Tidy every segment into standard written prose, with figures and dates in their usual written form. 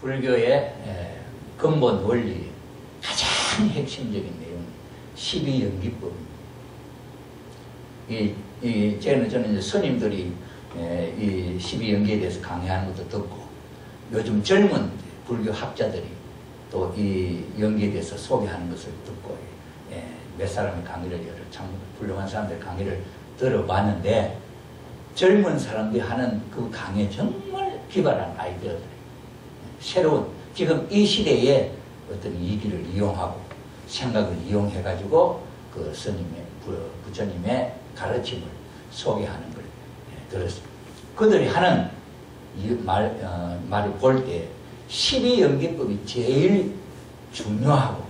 불교의 근본 원리 가장 핵심적인 내용 12연기법입니다. 저는 이제 스님들이 이 12연기에 대해서 강의하는 것도 듣고 요즘 젊은 불교 학자들이 또 이 연기에 대해서 소개하는 것을 듣고 몇 사람의 강의를 참 훌륭한 사람들 강의를 들어봤는데 젊은 사람들이 하는 그 강의에 정말 기발한 아이디어들 새로운 지금 이 시대에 어떤 이기를 이용하고 생각을 이용해 가지고 그 스님의 부처님의 가르침을 소개하는 걸 들었습니다. 그들이 하는 이 말을 볼 때 12연기법이 제일 중요하고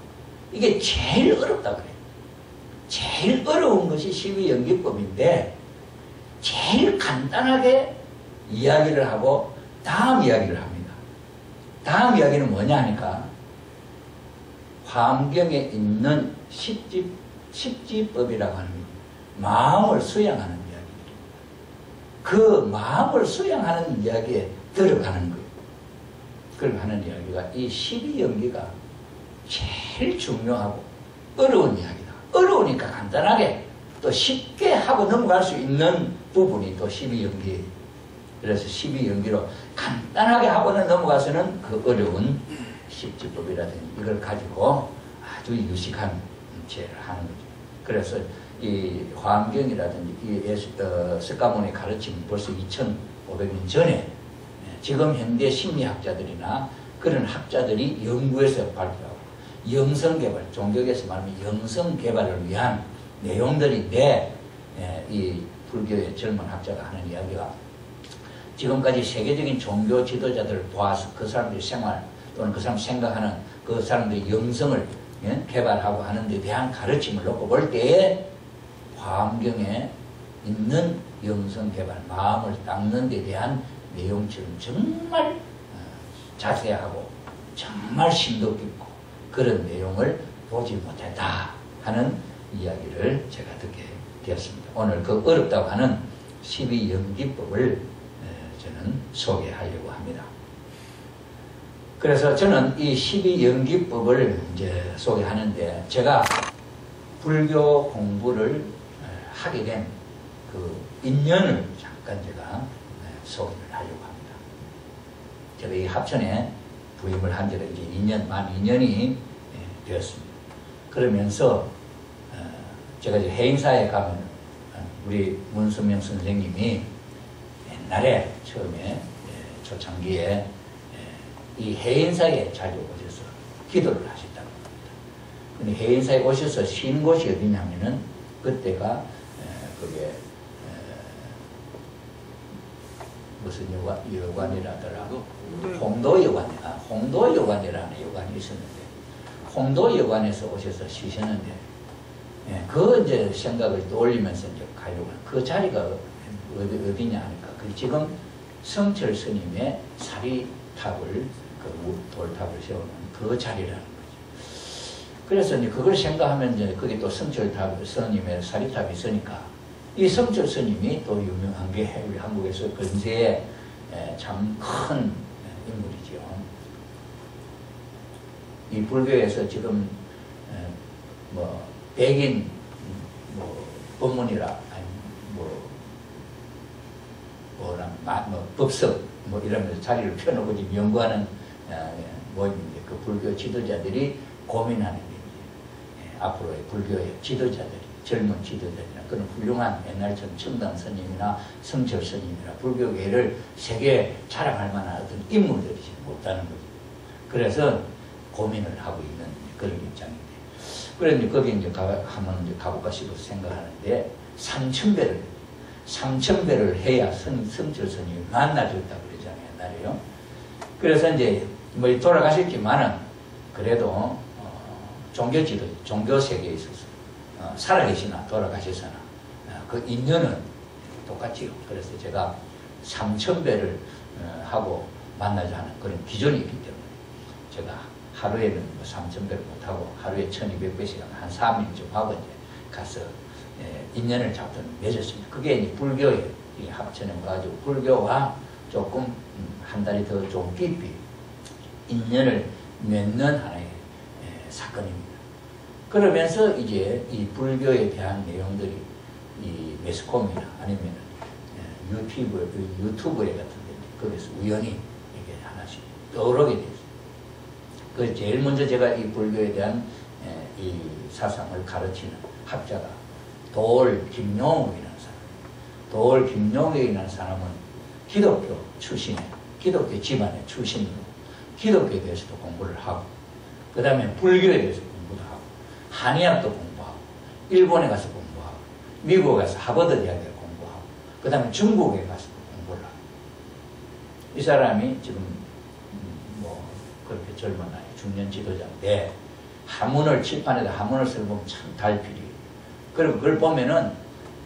이게 제일 어렵다고 그래요. 제일 어려운 것이 12연기법인데 제일 간단하게 이야기를 하고 다음 이야기를 합니다. 다음 이야기는 뭐냐 하니까 화엄경에 있는 십지법이라고 하는 마음을 수양하는 이야기입니다. 그 마음을 수양하는 이야기에 들어가는 거예요. 그렇게 하는 이야기가 이 12연기가 제일 중요하고 어려운 이야기다. 어려우니까 간단하게 또 쉽게 하고 넘어갈 수 있는 부분이 또 12연기. 그래서 12연기로 간단하게 하고는 넘어가서는 그 어려운 십지법이라든지 이걸 가지고 아주 유식한 채를 하는 거죠. 그래서 이 화엄경이라든지 이 석가모니의 가르침은 벌써 2500년 전에 지금 현대 심리학자들이나 그런 학자들이 연구해서 발표하고 영성개발, 종교에서 말하면 영성개발을 위한 내용들인데 이 불교의 젊은 학자가 하는 이야기가 지금까지 세계적인 종교 지도자들을 보아서 그 사람들의 생활 또는 그 사람 생각하는 그 사람들의 영성을 개발하고 하는 데 대한 가르침을 놓고 볼 때에 화엄경에 있는 영성개발, 마음을 닦는 데 대한 내용처럼 정말 자세하고 정말 심도 깊고 그런 내용을 보지 못했다 하는 이야기를 제가 듣게 되었습니다. 오늘 그 어렵다고 하는 12연기법을 저는 소개하려고 합니다. 그래서 저는 이 12연기법을 이제 소개하는데 제가 불교 공부를 하게 된 그 인연을 잠깐 제가 소개를 하려고 합니다. 제가 이 합천에 부임을 한 지가 이제 2년, 만 2년이 되었습니다. 그러면서 제가 이제 해인사에 가면 우리 문수명 선생님이 옛날에 처음에 초창기에 이 해인사에 자주 오셔서 기도를 하셨다고 합니다. 근데 해인사에 오셔서 쉰 곳이 어디냐면은 그때가 그게 무슨 여관이라더라고 홍도여관이라는 여관이 있었는데 홍도여관에서 오셔서 쉬셨는데 그 이제 생각을 떠올리면서 이제 가려고 그 자리가 어디냐 하니까 그 지금 성철 스님의 사리탑을 그 돌탑을 세우는 그 자리라는 거죠. 그래서 이제 그걸 생각하면 이제 거기 또 성철탑 스님의 사리탑이 있으니까 이 성철 스님이 또 유명한 게 우리 한국에서 근세에 참 큰 인물이죠. 이 불교에서 지금 뭐 백인 뭐 법문이라 아니 뭐 법석 뭐 이러면서 자리를 펴놓고 지금 연구하는 모임인데 그 불교 지도자들이 고민하는 게 이제 앞으로의 불교의 지도자들이 젊은 지도자들이나 그런 훌륭한 옛날처럼 청담 스님이나 성철 스님이나 불교계를 세계에 자랑할 만한 어떤 인물들이지 못하는 거죠. 그래서 고민을 하고 있는 그런 입장인데, 그래서 거기 이제 한번 이제 가볼까 싶어서 생각하는데 3000배를 해야 성철 스님이 만나줬다고 그러잖아요, 옛날에요. 그래서 이제 뭐 돌아가셨지만은 그래도 종교 세계에 있어서 살아계시나 돌아가셨으나 그 인연은 똑같지요. 그래서 제가 3000배를 하고 만나자 하는 그런 기준이 있기 때문에 제가 하루에는 3000배를 못하고 하루에 1200배씩 한 3일 좀 하고 이제 가서 인연을 잡든 맺었습니다. 그게 이제 불교의 합천에 와가지고 불교와 조금 한 달이 더 좀 깊이 인연을 맺는 하나의 사건입니다. 그러면서 이제 이 불교에 대한 내용들이 이 매스컴이나 아니면 유튜브에 같은 데 거기서 우연히 이게 하나씩 떠오르게 되죠. 그 제일 먼저 제가 이 불교에 대한 이 사상을 가르치는 학자가 도올 김용욱이라는 사람. 도올 김용욱이라는 사람은 기독교 출신의 기독교 집안의 출신으로 기독교에 대해서도 공부를 하고, 그 다음에 불교에 대해서 공부도 하고, 한의학도 공부하고, 일본에 가서 공부하고, 미국에 가서 하버드 대학에 공부하고, 그 다음에 중국에 가서 공부를 하고. 이 사람이 지금 뭐 그렇게 젊은 나이 중년 지도자인데, 한문을 칠판에다 한문을 써보면 참 달필이에요. 그리고 그걸 보면은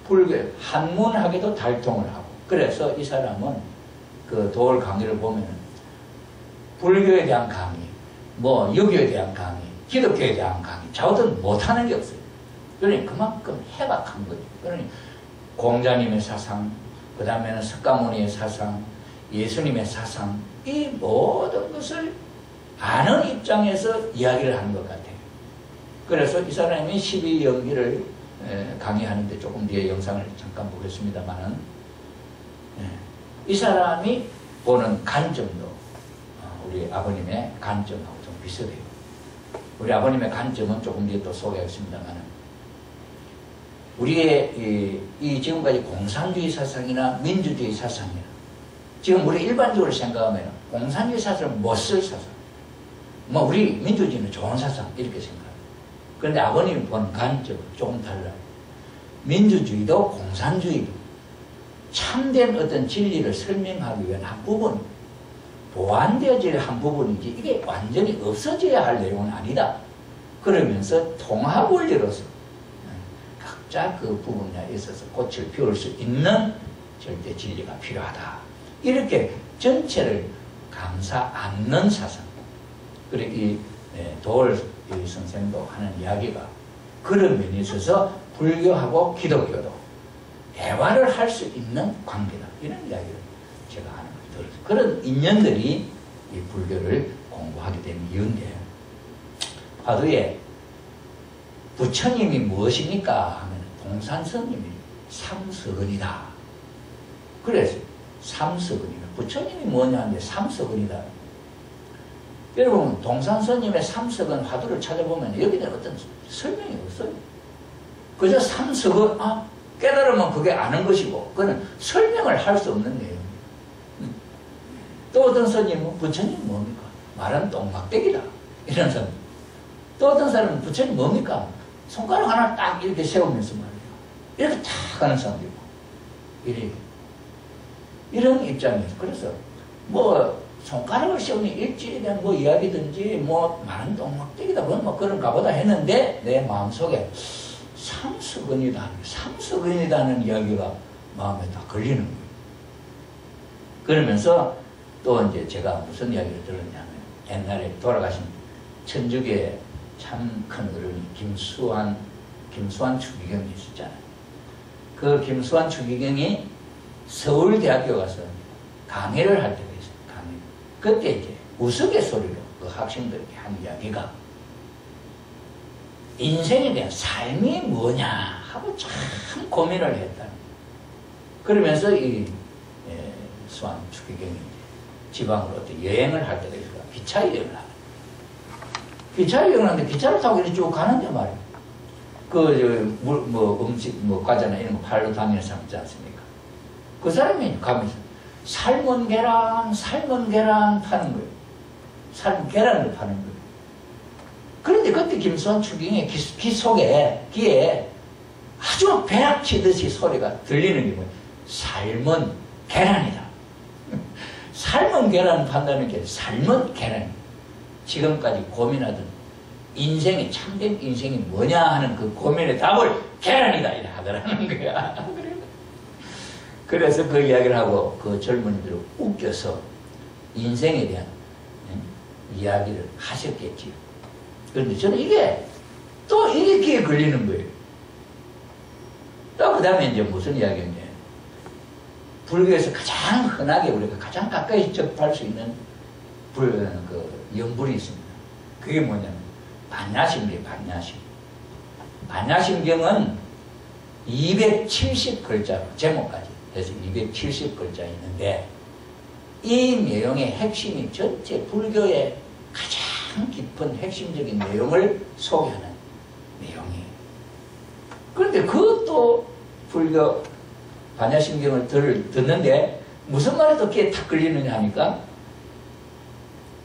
불교 한문학에도 달통을 하고, 그래서 이 사람은 그 도올 강의를 보면은 불교에 대한 강의, 뭐 유교에 대한 강의, 기독교에 대한 강의, 좌우든 못하는 게 없어요. 그러니 그만큼 해박한 거죠. 그러니 공자님의 사상, 그 다음에는 석가모니의 사상, 예수님의 사상, 이 모든 것을 아는 입장에서 이야기를 하는 것 같아요. 그래서 이 사람이 12연기를 강의하는데 조금 뒤에 영상을 잠깐 보겠습니다만은, 이 사람이 보는 관점도 우리 아버님의 관점하고 좀 비슷해요. 우리 아버님의 관점은 조금 뒤에 또 소개하겠습니다만은, 우리의 이 지금까지 공산주의 사상이나 민주주의 사상이나, 지금 우리 일반적으로 생각하면 공산주의 사상은 못 쓸 사상, 뭐 우리 민주주의는 좋은 사상 이렇게 생각해요. 그런데 아버님이 본 관점은 조금 달라요. 민주주의도 공산주의도 참된 어떤 진리를 설명하기 위한 한 부분, 보완되어질 한 부분이지 이게 완전히 없어져야 할 내용은 아니다. 그러면서 통합 원리로서 각자 그 부분에 있어서 꽃을 피울 수 있는 절대 진리가 필요하다. 이렇게 전체를 감싸 안는 사상. 그리고 이 도올 선생도 하는 이야기가 그런 면에 있어서 불교하고 기독교도 대화를 할 수 있는 관계다. 이런 이야기를 제가 하는 걸 들었어요. 그런 인연들이 이 불교를 공부하게 된 이유인데, 화두에 부처님이 무엇입니까? 하면 동산스님이 삼서근이다. 그래서 삼서근이다. 부처님이 뭐냐 하는데 삼서근이다. 여러분 동산스님의 삼서근 화두를 찾아보면 여기는 어떤 설명이 없어요. 그저 삼서근, 깨달으면 그게 아는 것이고, 그거는 설명을 할 수 없는 내용. 또 어떤 스님은 부처님 뭡니까? 말은 똥막대기다. 이런 사람. 또 어떤 사람은 부처님 뭡니까? 손가락 하나 딱 이렇게 세우면서 말이에요. 이렇게 탁 하는 사람도 있고. 이런 입장이에요. 그래서 뭐 손가락을 세우는 일지에 대한 뭐 이야기든지 뭐 말은 똥막대기다. 뭐 그런가 보다 했는데 내 마음속에 삼서근이다는 이야기가 마음에 다 걸리는 거예요. 그러면서 또 이제 제가 무슨 이야기를 들었냐면, 옛날에 돌아가신 천주교의 참 큰 어른이 김수환 추기경이 있었잖아요. 그 김수환 추기경이 서울대학교 가서 강의를 할 때가 있어요. 그때 이제 우스갯소리로 그 학생들에게 한 이야기가 인생에 대한 삶이 뭐냐 하고 참 고민을 했다. 그러면서 이 수환 추기경이 지방으로 어떤 여행을 할 때가 있어요. 기차 여행을 하는. 기차 여행을 하는데 기차를 타고 이렇게 쭉 가는데 말이에요. 음식, 과자나 이런 거 팔로 다니는 사람 있지 않습니까? 그 사람이 가면서 삶은 계란 파는 거예요. 삶은 계란을 파는 거예요. 그런데 그때 김수환 추기경의 귀에 아주 벼락치듯이 소리가 들리는 게 뭐예요? 삶은 계란이다. 삶은 계란 판다는 게 삶은 계란. 지금까지 고민하던 인생이 참된 인생이 뭐냐 하는 그 고민의 답을 계란이다 이래 하더라는 거야. 그래서 그 이야기를 하고 그 젊은이들을 웃겨서 인생에 대한 이야기를 하셨겠지요. 그런데 저는 이게 귀에 걸리는 거예요. 또 그 다음에 이제 무슨 이야기였냐. 불교에서 가장 흔하게 우리가 가장 가까이 접할 수 있는 연불이 있습니다. 그게 뭐냐면 반야심경이에요. 반야심경은 270글자로 제목까지 해서 270글자 있는데 이 내용의 핵심이 전체 불교의 가장 깊은 핵심적인 내용을 소개하는 내용이에요. 그런데 그것도 불교 반야심경을 듣는데 무슨 말이 또 귀에 탁 걸리느냐 하니까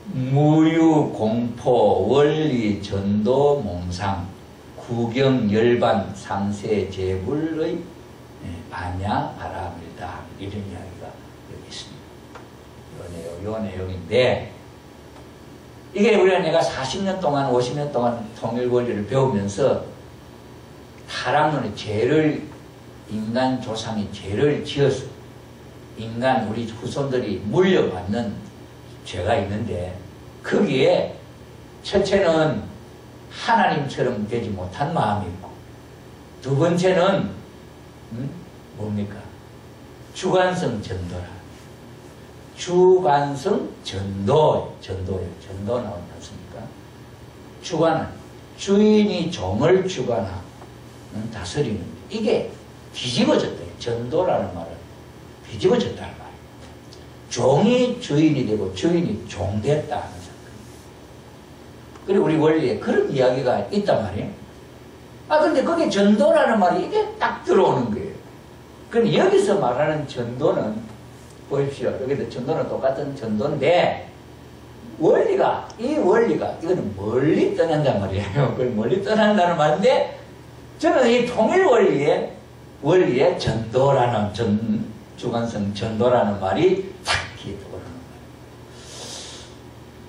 무유, 공포, 원리, 전도, 몽상, 구경, 열반, 상세, 재불의 반야, 바라밀다 이런 이야기가 여기 있습니다. 요 내용인데 이게 우리가 내가 40년 동안 50년 동안 통일 원리를 배우면서 타락론의 죄를 인간 조상이 죄를 지어서 인간 우리 후손들이 물려받는 죄가 있는데 거기에 첫째는 하나님처럼 되지 못한 마음이 있고 두 번째는 뭡니까? 주관성 전도라. 주관성 전도예요. 전도 나오지 않습니까? 주관은 주인이 종을 주관하는 다스리는 이게 뒤집어졌대요. 전도라는 말은 뒤집어졌다는 말이에요. 종이 주인이 되고 주인이 종됐다 하는 사건. 그리고 우리 원리에 그런 이야기가 있단 말이에요. 근데 거기에 전도라는 말이 이게 딱 들어오는 거예요. 그럼 여기서 말하는 전도는 보십시오. 여기도 전도는 똑같은 전도인데 이 원리가 이거는 멀리 떠난단 말이에요. 그걸 멀리 떠난다는 말인데 저는 이 통일 원리에 전도라는 주관성 전도라는 말이 탁 귀에 떠오르는 거예요.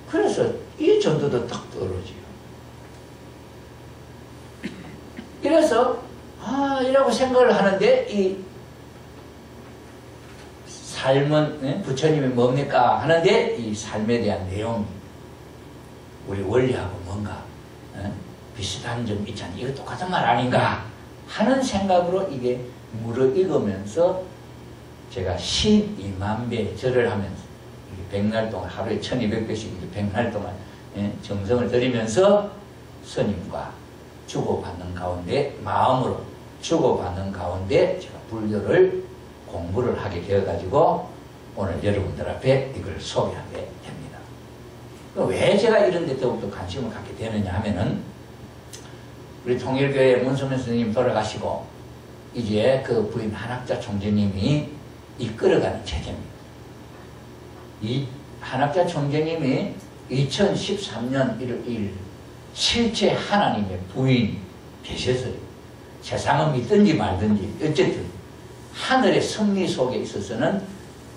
그래서 이 전도도 딱 떠오르지요. 이래서 이라고 생각을 하는데 이 삶은 부처님이 뭡니까 하는데 이 삶에 대한 내용이 우리 원리하고 뭔가 비슷한 점이 있잖아요. 이거 똑같은 말 아닌가 하는 생각으로 이게 무르익으면서 제가 12만 배 절을 하면서 100날 동안 하루에 1200배씩 100날 동안 정성을 들이면서 스님과 주고받는 가운데 마음으로 주고받는 가운데 제가 불교를 공부를 하게 되어가지고 오늘 여러분들 앞에 이걸 소개하게 됩니다. 왜 제가 이런 데 더욱더 관심을 갖게 되느냐 하면은 우리 통일교회 문소면 선생님 돌아가시고 이제 그 부인 한학자 총재님이 이끌어가는 체제입니다. 이 한학자 총재님이 2013년 1월 1일 실제 하나님의 부인 되셨어요. 세상은 믿든지 말든지 어쨌든 하늘의 섭리 속에 있어서는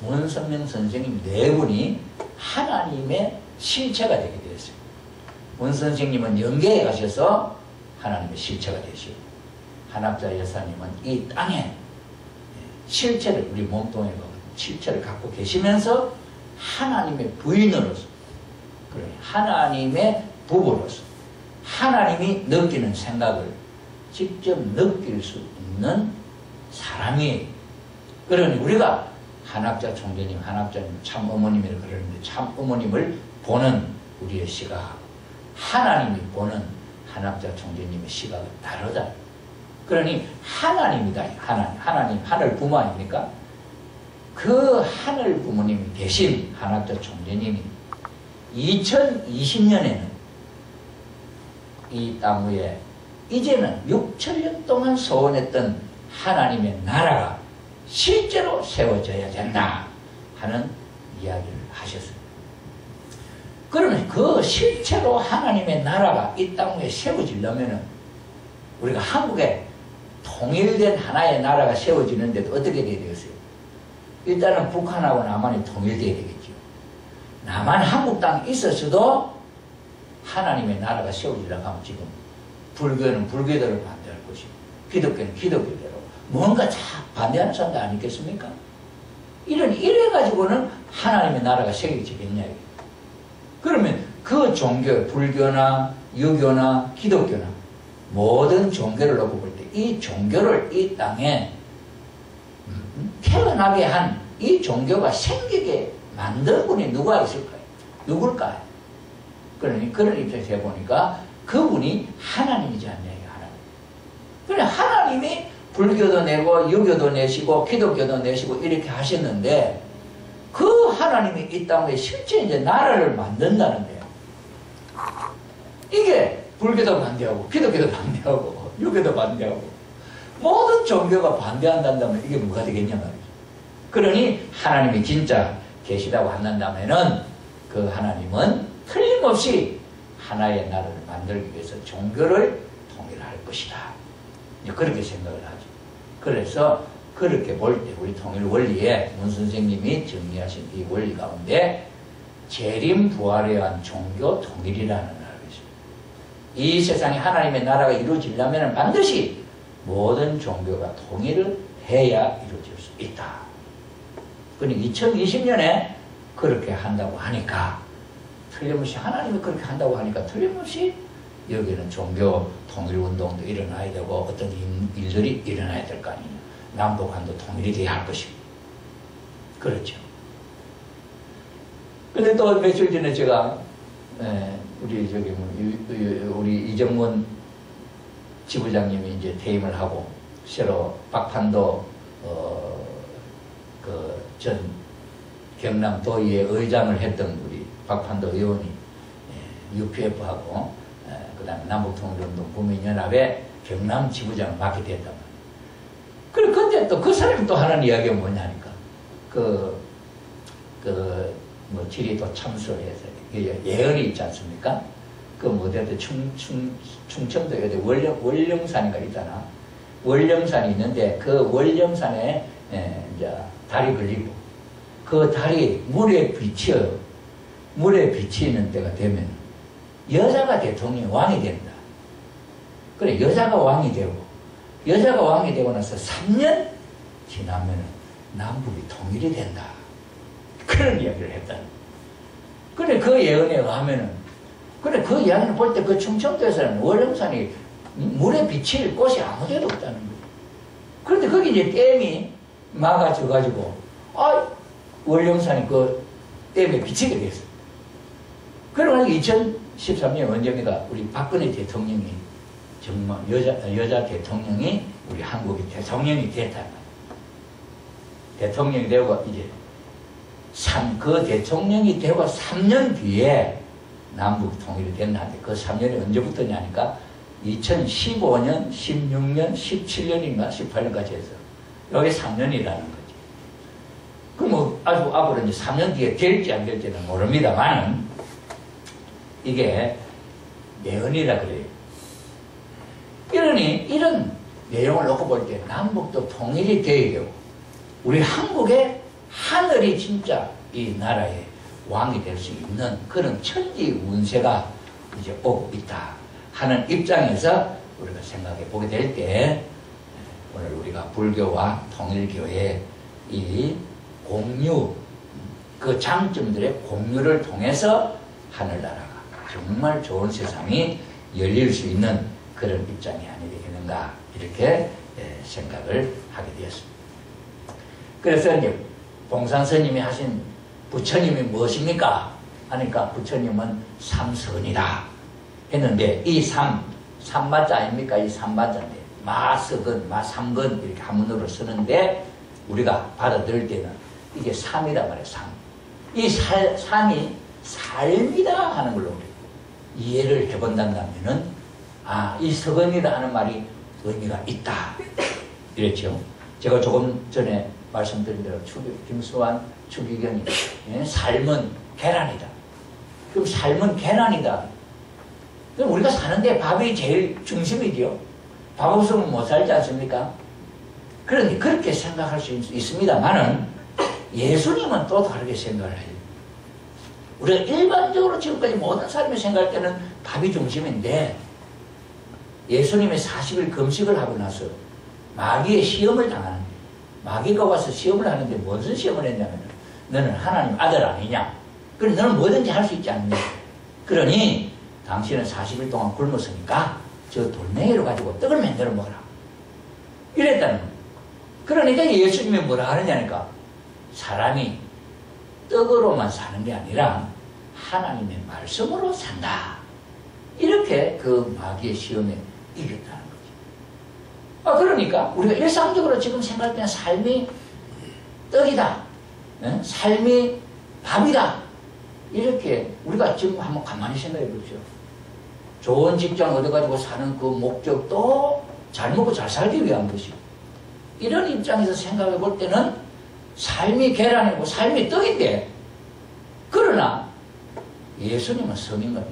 문선명 선생님 네 분이 하나님의 실체가 되게 되었어요. 문 선생님은 영계에 가셔서 하나님의 실체가 되시고 한학자 여사님은 이 땅에 실체를 우리 몸뚱이에 실체를 갖고 계시면서 하나님의 부인으로서 하나님의 부부로서 하나님이 느끼는 생각을 직접 느낄 수 있는 사람이에요. 그러니 우리가 한학자 총재님, 한학자님 참 어머님이라고 그러는데 참 어머님을 보는 우리의 시각, 하나님이 보는 한학자 총재님의 시각은 다르다. 그러니 하나님이다. 하나님, 하늘 부모 아닙니까? 그 하늘 부모님이 대신 한학자 총재님이 2020년에는 이 땅 위에 이제는 6천년 동안 소원했던 하나님의 나라가 실제로 세워져야 된다 하는 이야기를 하셨어요. 그러면 그 실제로 하나님의 나라가 이 땅 위에 세워지려면 우리가 한국에 통일된 하나의 나라가 세워지는데도 어떻게 돼야 되겠어요? 일단은 북한하고 남한이 통일돼야 되겠죠. 남한 한국 땅에 있었어도 하나님의 나라가 세워지려고 하면 지금 불교는 불교대로 반대할 것이고 기독교는 기독교대로 뭔가 다 반대하는 사람도 아니겠습니까? 이래가지고는 하나님의 나라가 세워지겠냐. 그러면 그 종교, 불교나 유교나 기독교나 모든 종교를 놓고 볼 때 이 종교를 이 땅에 태어나게 한 이 종교가 생기게 만든 분이 누가 있을까요? 누굴까? 그러니 그런 입장에서 해보니까 그분이 하나님이지 않냐, 하나님. 그래, 하나님이 불교도 내고 유교도 내시고 기독교도 내시고 이렇게 하셨는데 그 하나님이 이 땅에 실제 이제 나라를 만든다는데요. 이게 불교도 반대하고 기독교도 반대하고 유교도 반대하고 모든 종교가 반대한다면 이게 뭐가 되겠냐 말이죠. 그러니 하나님이 진짜 계시다고 한다면은 그 하나님은 틀림없이 하나의 나라를 만들기 위해서 종교를 통일할 것이다. 그렇게 생각을 하죠. 그래서 그렇게 볼 때 우리 통일 원리에 문 선생님이 정리하신 이 원리 가운데 재림 부활에 의한 종교 통일이라는 나라가 있습니다. 이 세상에 하나님의 나라가 이루어지려면 반드시 모든 종교가 통일을 해야 이루어질 수 있다. 그러니 2020년에 그렇게 한다고 하니까 틀림없이 하나님이 그렇게 한다고 하니까 틀림없이 여기는 종교 통일운동도 일어나야 되고 어떤 일들이 일어나야 될 거 아니에요. 남북한도 통일이 돼야 할 것이고. 그렇죠. 근데 또 며칠 전에 제가 우리 이정문 지부장님이 이제 퇴임을 하고 새로 박판도 전 경남도의회 의장을 했던 우리 박판도 의원이 UPF하고 그 다음에 남북통일운동 국민연합의 경남 지부장을 맡게 됐단 말이에요. 그리고 근데 또 그 사람이 또 하는 이야기가 뭐냐니까 지리도 참수해서 예언이 있지 않습니까? 충청도에 월령산인가 있잖아. 월령산이 있는데 그 월령산에 이제 달이 걸리고 그 달이 물에 비쳐요. 물에 비치는 때가 되면 여자가 대통령이 왕이 된다. 그래, 여자가 왕이 되고 나서 3년 지나면 남북이 통일이 된다. 그런 이야기를 했다는. 그래, 그 예언에 의하면은, 그래, 그 이야기를 볼 때 그 충청도에서는 월령산이 물에 비칠 곳이 아무 데도 없다는 거예요. 그런데 거기 이제 댐이 막아져가지고, 월령산이 그 댐에 비치게 됐어. 그래가지고 2013년 언제입니까? 우리 박근혜 대통령이 정말 여자 대통령이 우리 한국의 대통령이 됐다. 대통령이 되고 이제 그 대통령이 되고 3년 뒤에 남북 통일이 됐는데 그 3년이 언제부터냐니까 2015년, 16년, 17년인가 18년까지 해서 여기 3년이라는 거지. 그럼 뭐 아주 앞으로 이제 3년 뒤에 될지 안 될지는 모릅니다만 이게 예언이라 그래요. 그러니 이런 내용을 놓고 볼 때 남북도 통일이 되어야 되고 우리 한국의 하늘이 진짜 이 나라의 왕이 될 수 있는 그런 천지 운세가 이제 오고 있다 하는 입장에서 우리가 생각해 보게 될 때 오늘 우리가 불교와 통일교의 이 공유 그 장점들의 공유를 통해서 하늘나라가 정말 좋은 세상이 열릴 수 있는 그런 입장이 아니 되겠는가 이렇게 생각을 하게 되었습니다. 그래서 이제 봉산 스님이 하신 부처님이 무엇입니까? 하니까 부처님은 삼선이다 했는데 이 삼마자 아닙니까? 이 삼마자인데 마석은 마삼건 이렇게 한문으로 쓰는데 우리가 받아들일 때는 이게 삼이란 말이에요. 이 삼이 삶이다 하는 걸로 이해를 해본다면은 이 석언이라 하는 말이 의미가 있다 이랬죠. 제가 조금 전에 말씀드린 대로 김수환 추기경이 삶은 계란이다. 그럼 삶은 계란이다. 그럼 우리가 사는데 밥이 제일 중심이죠. 밥 없으면 못 살지 않습니까? 그런데 그렇게 생각할 수 있습니다만은 예수님은 또 다르게 생각을 해요. 우리가 일반적으로 지금까지 모든 사람이 생각할 때는 밥이 중심인데 예수님이 40일 금식을 하고 나서 마귀의 시험을 당하는데 마귀가 와서 시험을 하는데 무슨 시험을 했냐면 너는 하나님 아들 아니냐? 그럼 너는 뭐든지 할 수 있지 않느냐? 그러니 당신은 40일 동안 굶었으니까 저 돌멩이로 가지고 떡을 만들어 먹어라. 이랬다는 거예요. 그러니까 예수님이 뭐라 하느냐니까 사람이 떡으로만 사는 게 아니라 하나님의 말씀으로 산다. 이렇게 그 마귀의 시험에 이겼다는 거죠. 그러니까 우리가 일상적으로 지금 생각할 때는 삶이 떡이다, 삶이 밥이다, 이렇게 우리가 지금 한번 가만히 생각해 보죠. 좋은 직장 얻어가지고 사는 그 목적도 잘 먹고 잘 살기 위한 것이고, 이런 입장에서 생각해 볼 때는 삶이 계란이고 삶이 떡인데, 그러나 예수님은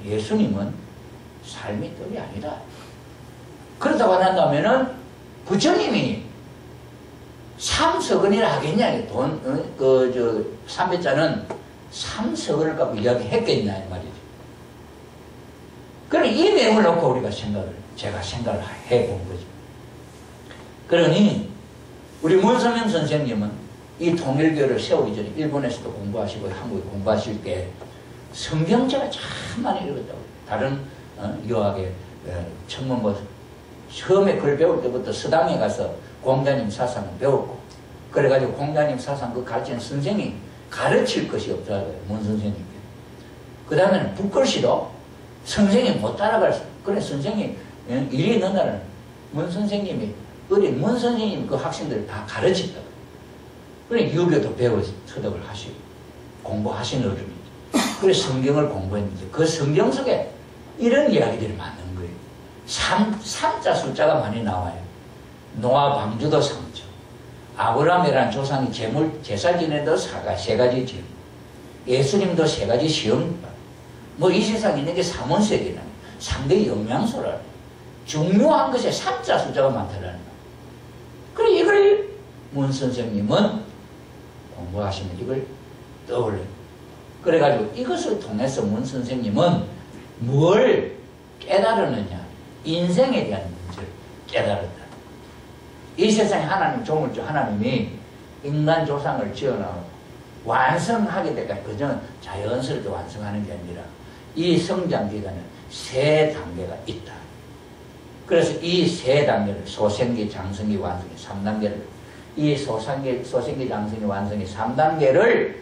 예수님은 삶이 떡이 아니다. 그렇다고 한다면은 부처님이 삼석은이라 하겠냐, 삼배자는 삼석을 갖고 이야기했겠냐 이 말이죠. 그러니 이 내용을 놓고 우리가 제가 생각을 해본 거죠. 그러니 우리 문선명 선생님은 이 통일교를 세우기 전에 일본에서도 공부하시고 한국에 공부하실 때 성경책을 참 많이 읽었다고. 다른 유학의 처음 처음에 글 배울 때부터 서당에 가서 공자님 사상을 배웠고, 그래가지고 공자님 사상 그 가르치는 선생이 가르칠 것이 없더라고요, 문 선생님께. 그 다음에는 북글씨도 선생이 못 따라갈 수, 그래 선생이 일이 있는 날은 문 선생님이 어린 문 선생님이 그 학생들을 다 가르친다. 그래 유교도 배워 서덕을 하시고 공부하신 어른이죠. 그래 성경을 공부했는데 그 성경 속에 이런 이야기들이 많은 거예요. 삼자 숫자가 많이 나와요. 노아 방주도 3조, 아브라함이라는 조상이 제사 지내도 세 가지 죄, 예수님도 3가지 시험, 이 세상에 있는 게 삼원색이라, 3대 영양소라, 중요한 것에 삼자 숫자가 많다라는 거예요. 그래 이걸 문 선생님은 공부하시면 이걸 떠올려요. 그래가지고 이것을 통해서 문 선생님은 뭘 깨달았느냐, 인생에 대한 문제를 깨달았다. 이 세상에 하나님 조물주 하나님이 인간 조상을 지어나오고 완성하게 되니까 그저 자연스럽게 완성하는 게 아니라 이 성장 기간에 3단계가 있다. 그래서 이 3단계를 소생기, 장성기, 완성기 3단계를, 이 소생기, 장성기, 완성기 3단계를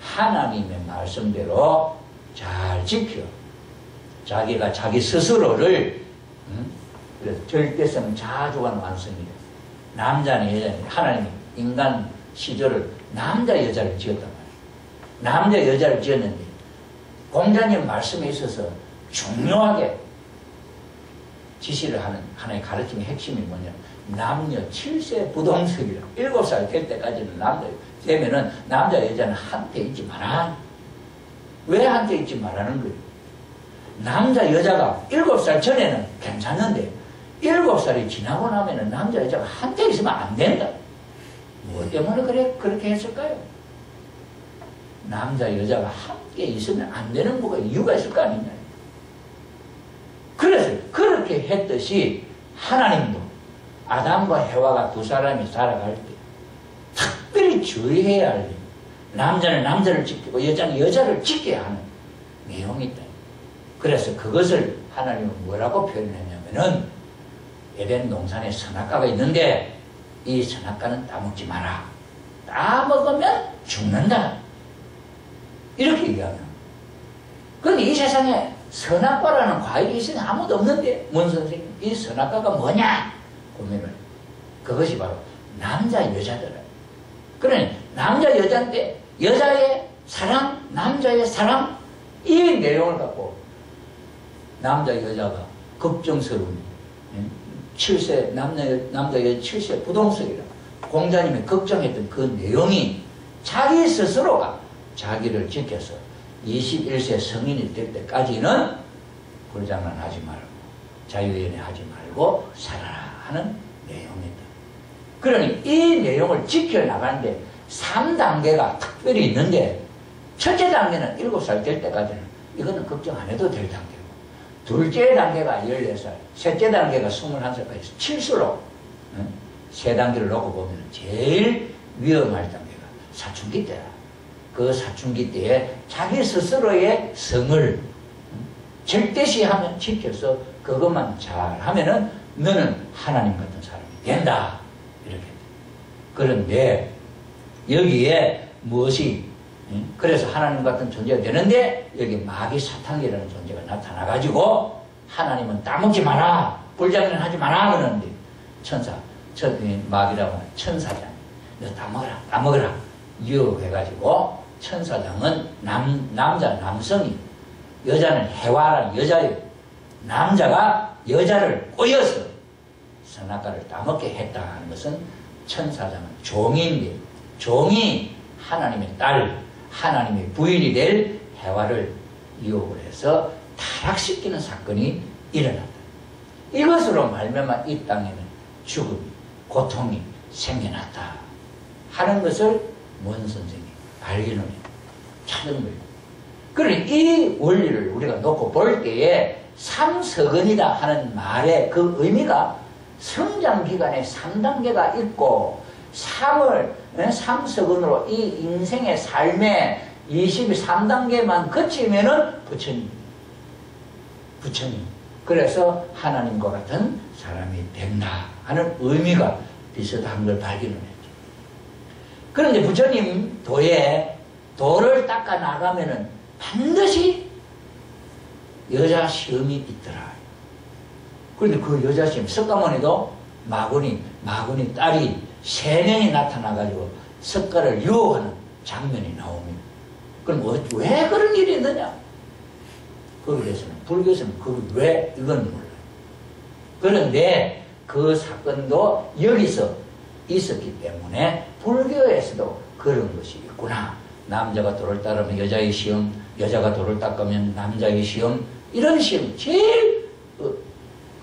하나님의 말씀대로 잘 지켜 자기가 자기 스스로를 그래서 절대성 자주간 완성이다. 남자는 여자는, 하나님이 인간 시절을 남자 여자를 지었단 말이에요. 남자 여자를 지었는데 공자님 말씀에 있어서 중요하게 지시를 하는 하나의 가르침의 핵심이 뭐냐, 남녀 7세 부동석이라. 7살 될 때까지는 남자 되면은 남자 여자는 한테 있지 마라. 왜 한테 있지 말라는 거예요? 남자 여자가 7살 전에는 괜찮은데 7살이 지나고 나면은 남자 여자가 한테 있으면 안 된다. 뭐 때문에 그렇게 했을까요? 남자 여자가 함께 있으면 안 되는 뭐가 이유가 있을 거 아니냐. 그래서 그렇게 했듯이 하나님도 아담과 해와가 두 사람이 살아갈 때 특별히 주의해야 할 일, 남자는 남자를 지키고 여자는 여자를 지켜야 하는 내용이 있다. 그래서 그것을 하나님은 뭐라고 표현했냐면은 에덴 동산에 선악과가 있는데 이 선악과는 따먹지 마라. 따먹으면 죽는다. 이렇게 얘기하면, 그런데 이 세상에 선악과라는 과일이 있으니 아무도 없는데 문 선생님 이 선악과가 뭐냐 보면은 그것이 바로 남자 여자더라. 그러니 남자 여자인데 여자의 사랑, 남자의 사랑, 이 내용을 갖고 남자 여자가 걱정스러운 7세 남자 여자 7세 부동석이라 공자님이 걱정했던 그 내용이 자기 스스로가 자기를 지켜서 21세 성인이 될 때까지는 불장난 하지 말고 자유연애 하지 말고 살아라 하는 내용이다. 그러니 이 내용을 지켜나가는데 3단계가 특별히 있는데, 첫째 단계는 7살 될 때까지는 이거는 걱정 안 해도 될 단계고, 둘째 단계가 14살, 셋째 단계가 21살까지 7수로 세 단계를 놓고 보면 제일 위험할 단계가 사춘기 때라. 그 사춘기 때에 자기 스스로의 성을 절대시하면 지켜서 그것만 잘 하면은 너는 하나님 같은 사람이 된다. 이렇게. 그런데 여기에 무엇이 그래서 하나님 같은 존재가 되는데 여기 마귀 사탄이라는 존재가 나타나가지고 하나님은 따먹지 마라, 불장난 하지 마라 그러는데 마귀라고 하는 천사장, 너 따먹어라 유혹해가지고 천사장은 남성이 여자는 해와라는 여자예요. 남자가 여자를 꼬여서 선악과를 따먹게 했다 하는 것은 천사장은 종인데, 종이 하나님의 딸, 하나님의 부인이 될 해와를 유혹을 해서 타락시키는 사건이 일어났다. 이것으로 말미암아 이 땅에는 죽음이, 고통이 생겨났다 하는 것을 문 선생이 발견을 찾은 거예요. 그러니 이 원리를 우리가 놓고 볼 때에 삼석은이다 하는 말의 그 의미가 성장기간에 3단계가 있고 3석은으로 이 인생의 삶의 23단계만 거치면은 부처님. 그래서 하나님과 같은 사람이 된다 하는 의미가 비슷한 걸 발견을 했죠. 그런데 부처님 도를 닦아 나가면은 반드시 여자 시험이 있더라. 그런데 그 여자 시험, 석가모니도 마구니 딸이 3명이 나타나가지고 석가를 유혹하는 장면이 나옵니다. 그럼 왜 그런 일이 있느냐? 거기에 대해서는, 불교에서는 왜 이건 몰라요. 그런데 그 사건도 여기서 있었기 때문에 불교에서도 그런 것이 있구나. 남자가 돌을 닦으면 여자의 시험, 여자가 돌을 닦으면 남자의 시험, 이런 시험이 제일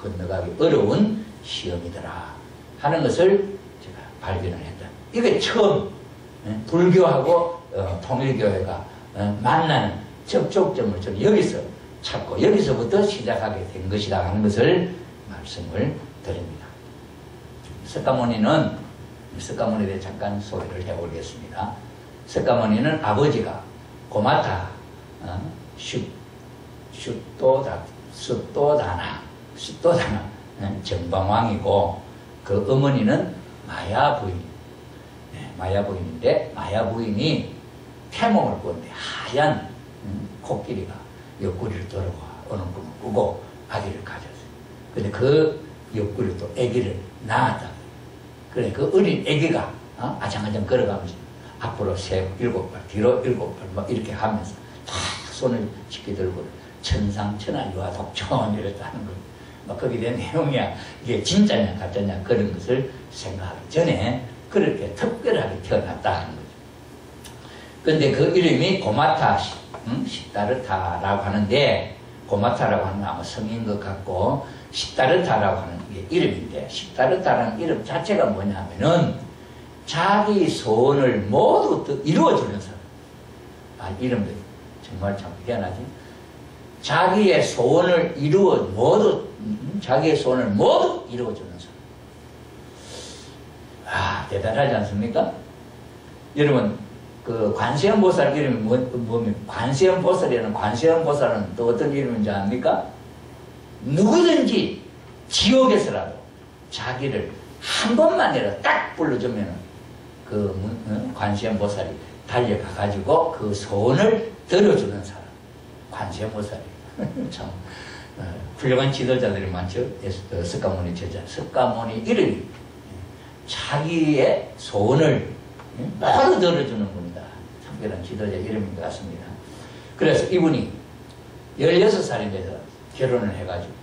건너가기 어려운 시험이더라 하는 것을 제가 발견을 했다. 이게 처음 불교하고 통일교회가 만나는 접촉점을 저는 여기서 찾고 여기서부터 시작하게 된 것이다 하는 것을 말씀을 드립니다. 석가모니에 대해 잠깐 소개를 해보겠습니다. 석가모니는 아버지가 고마타 숫도다나 정방왕이고 그 어머니는 마야 부인인데 마야 부인이 태몽을 꾸는데 하얀 코끼리가 옆구리를 들어와 어느 꿈을 꾸고 아기를 가졌어요. 근데 그 옆구리로 또 아기를 낳았다. 그래 그 어린 아기가 아장아장 걸어가면서 앞으로 7발 뒤로 7발 막 이렇게 하면서 다 손을 짚게 들고 천상천하 유아독존 이랬다는 거예요. 막 거기에 대한 내용이야. 이게 진짜냐 가짜냐 그런 것을 생각하기 전에 그렇게 특별하게 태어났다 하는 거죠. 근데 그 이름이 고마타 시타르타라고 하는데, 고마타라고 하는 아마 성인 것 같고 시타르타라고 하는 게 이름인데, 시타르타라는 이름 자체가 뭐냐면은 자기 소원을 모두 이루어주는 사람. 이름도 정말 참 희한하지. 자기의 소원을 자기의 소원을 모두 이루어주는 사람. 대단하지 않습니까? 여러분, 그 관세음보살 이름이 뭐면 관세음보살이라는 관세음보살은 또 어떤 이름인지 압니까? 누구든지 지옥에서라도 자기를 한 번만이라도 딱 불러주면 관세음보살이 달려가가지고 그 소원을 들어주는 사람. 관세음보살이 참 훌륭한 지도자들이 많죠. 석가모니 제자, 석가모니 이름이 자기의 소원을 모두 들어주는 분이다. 특별한 지도자 이름인 것 같습니다. 그래서 이분이 16살이 돼서 결혼을 해가지고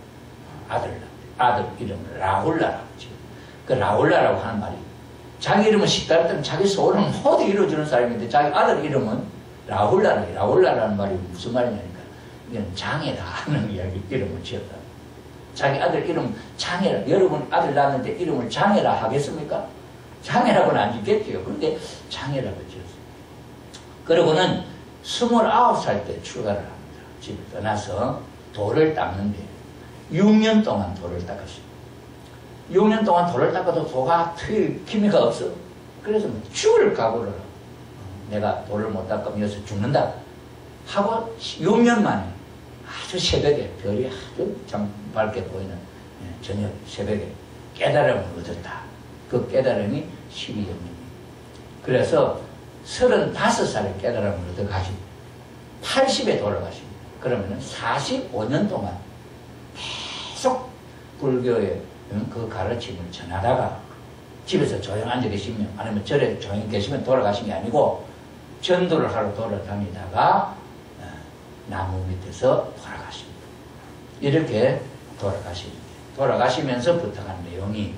아들 이름을 라훌라라고 지어요. 그 라훌라라고 하는 말이 자기 이름은 시타르타는 자기 소원을 모두 이루어주는 사람인데 자기 아들 이름은 라훌라라는 말이 무슨 말이냐니까 이건 장애다 하는 이름을 지었다. 자기 아들 이름 장애라. 여러분 아들 낳았는데 이름을 장애라 하겠습니까? 장애라고는 안 짓겠죠. 그런데 장애라고 지었어요. 그러고는 29살 때 출가를 합니다. 집을 떠나서 돌을 닦는데 6년 동안 돌을 닦았어요. 6년 동안 돌을 닦아도 도가 트일 기미가 없어. 그래서 죽을 각오를 하고 내가 돌을 못 닦으면 여기서 죽는다 하고 6년 만에 아주 새벽에 별이 아주 밝게 보이는 저녁 새벽에 깨달음을 얻었다. 그 깨달음이 12영입니다. 그래서 35살에 깨달음을 얻어 가십니다. 80에 돌아가십니다. 그러면 45년 동안 계속 불교의 그 가르침을 전하다가 집에서 조용 앉아 계시면, 아니면 절에 조용히 계시면 돌아가신 게 아니고 전도를 하러 돌아다니다가 나무 밑에서 돌아가십니다. 이렇게 돌아가십니다. 돌아가시면서 부탁한 내용이